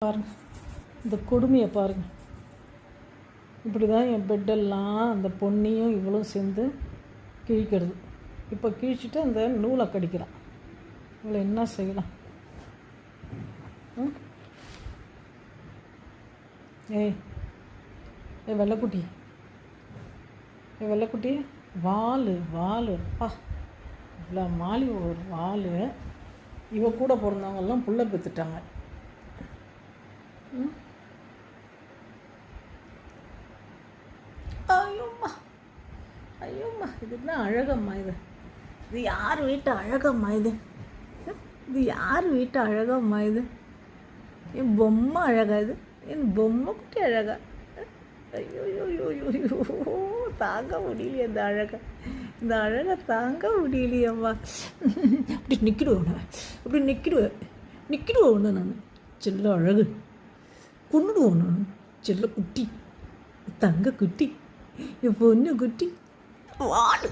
பாருங்கள், இந்த கொடுமையை பாருங்கள். இப்படி தான் என் பெட்டெல்லாம் அந்த பொன்னியும் இவளும் சேர்ந்து கிழிக்கிறது. இப்போ கிழிச்சிட்டு அந்த நூலை கடிக்கிறான். இவளை என்ன செய்யலாம்? ஏய் ஏ வெள்ளைக்குட்டி, வெள்ளைக்குட்டி, வால் அப்பா, இவ்வளோ மாலி ஒரு வால். இவ கூட பிறந்தவங்கெல்லாம் புள்ள பெற்றுட்டாங்க. ஐயோம்மா இது என்ன அழகம்மா? இது யார் வீட்டு அழகம்மா? இது யார் வீட்டு அழகம்மா? என் பொம்மை அழகா? என் பொம்மை குட்டி அழகா? ஐயோ தாங்க முடியலையே இந்த அழகை தாங்க முடியலையம்மா. அப்படி நிற்கிடுவேன் நான். செல்ல அழகு கொண்டுடுவோம் நான். செல்ல குட்டி, தங்க குட்டி, என் பொண்ணு குட்டி, வாடு.